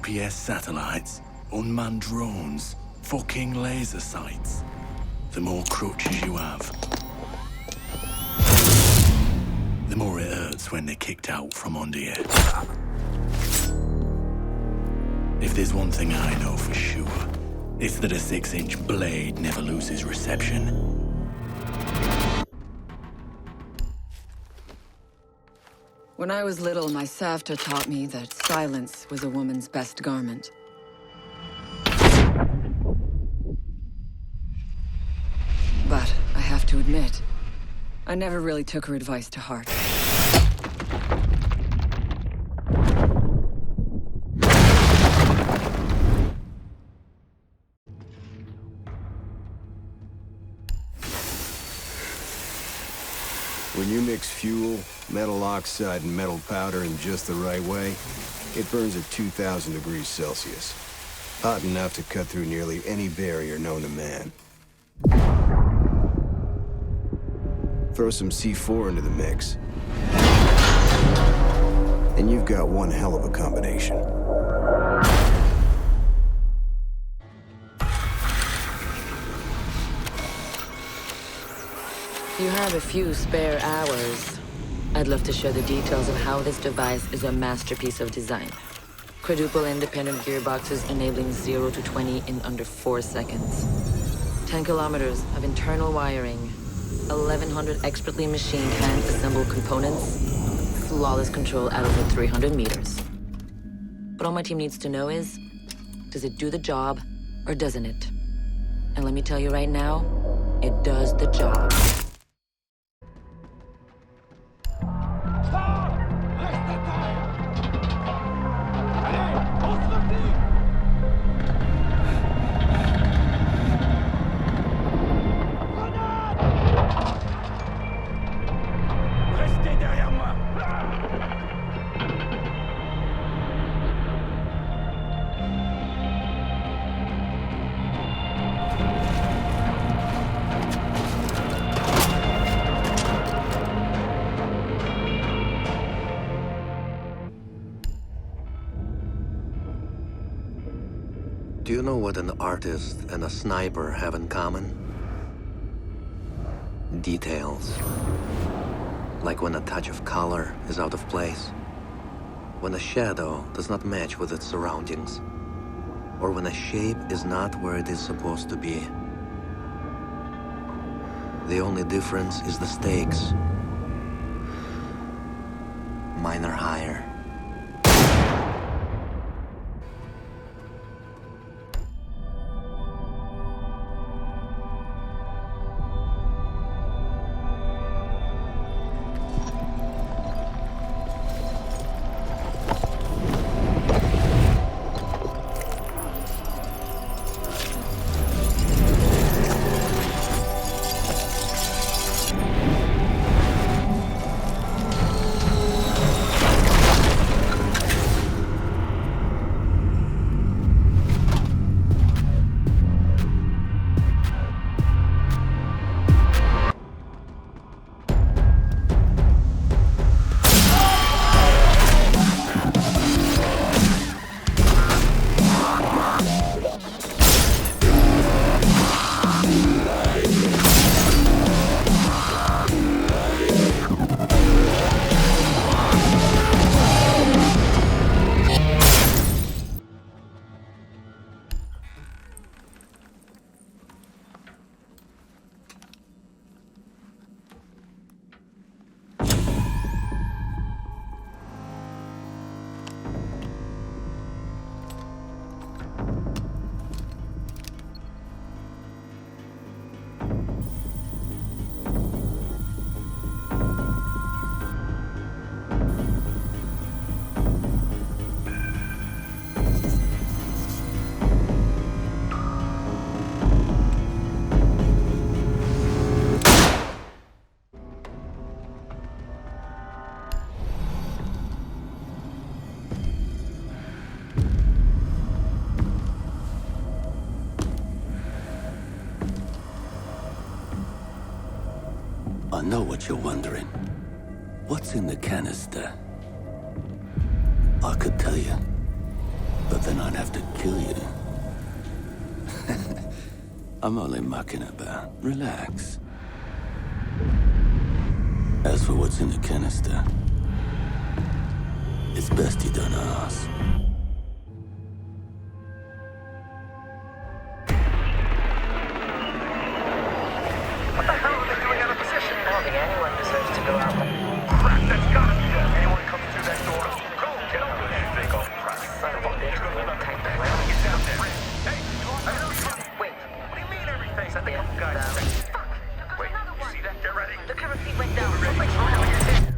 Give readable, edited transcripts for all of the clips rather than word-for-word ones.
GPS satellites, unmanned drones, fucking laser sights. The more crutches you have, the more it hurts when they're kicked out from under you. If there's one thing I know for sure, it's that a 6-inch blade never loses reception. When I was little, my Savta taught me that silence was a woman's best garment. But I have to admit, I never really took her advice to heart. When you mix fuel, metal oxide, and metal powder in just the right way, it burns at 2,000 degrees Celsius. Hot enough to cut through nearly any barrier known to man. Throw some C4 into the mix, and you've got one hell of a combination. If you have a few spare hours, I'd love to share the details of how this device is a masterpiece of design. Quadruple independent gearboxes enabling 0 to 20 in under 4 seconds. 10 kilometers of internal wiring, 1,100 expertly machined hand-assembled components, flawless control at over 300 meters. What all my team needs to know is, does it do the job or doesn't it? And let me tell you right now, it does the job. Do you know what an artist and a sniper have in common? Details. Like when a touch of color is out of place, when a shadow does not match with its surroundings, or when a shape is not where it is supposed to be. The only difference is the stakes. Mine are higher. I know what you're wondering. What's in the canister? I could tell you. But then I'd have to kill you. I'm only mucking about. Relax. As for what's in the canister, it's best you don't ask. What the hell are they doing out of position? I don't think anyone deserves to go out. Crap, that's gotta be them. Anyone comes through that door, go get them. They go, crap. Son of a bitch, You're gonna we let have them time to get down there. Hey, I heard you. Wait. What do you mean everything? Said the Yeah, guys. Fuck! There goes Wait, another you one. see that? Get ready. The current feed went down. Ready. Looks like Oh, hell, you're hit.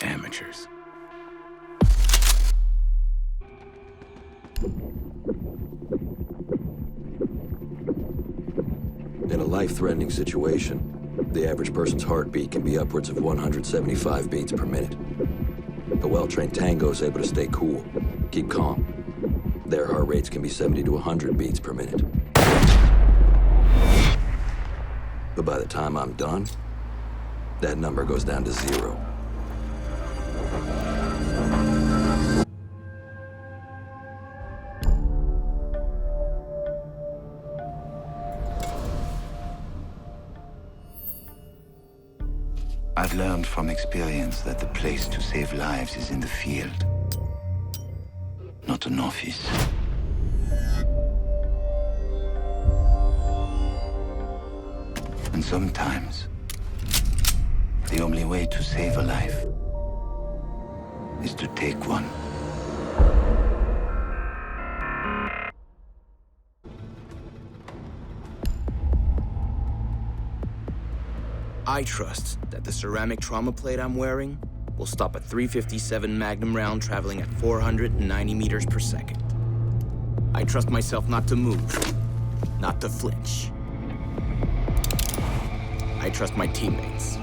Amateurs. In a life-threatening situation, the average person's heartbeat can be upwards of 175 beats per minute. A well-trained tango is able to stay cool, keep calm. Their heart rates can be 70 to 100 beats per minute. But by the time I'm done, that number goes down to 0. I've learned from experience that the place to save lives is in the field, not an office. And sometimes, the only way to save a life is to take one. I trust that the ceramic trauma plate I'm wearing will stop a .357 Magnum round traveling at 490 meters per second. I trust myself not to move, not to flinch. I trust my teammates.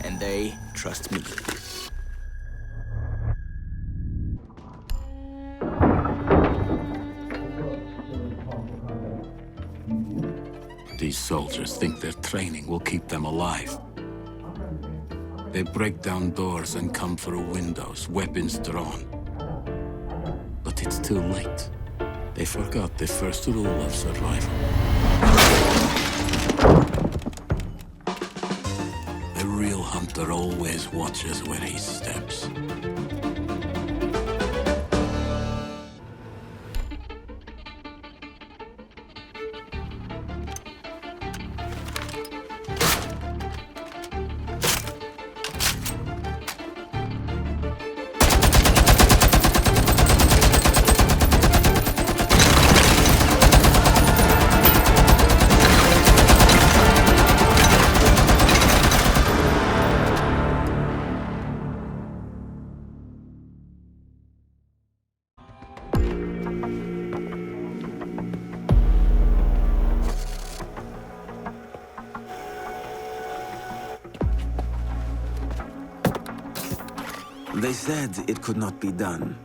And they trust me. These soldiers think their training will keep them alive. They break down doors and come through windows, weapons drawn. But it's too late. They forgot the first rule of survival. The real hunter always watches where he steps. They said it could not be done.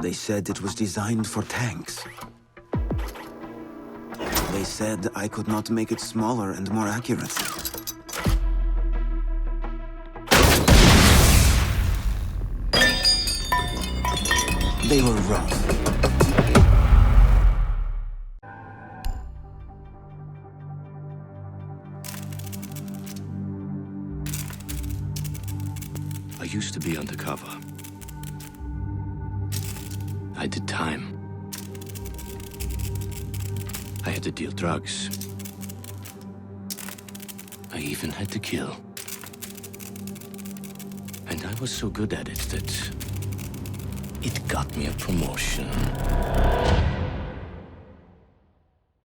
They said it was designed for tanks. They said I could not make it smaller and more accurate. They were wrong. I used to be undercover. I did time. I had to deal drugs. I even had to kill. And I was so good at it that it got me a promotion.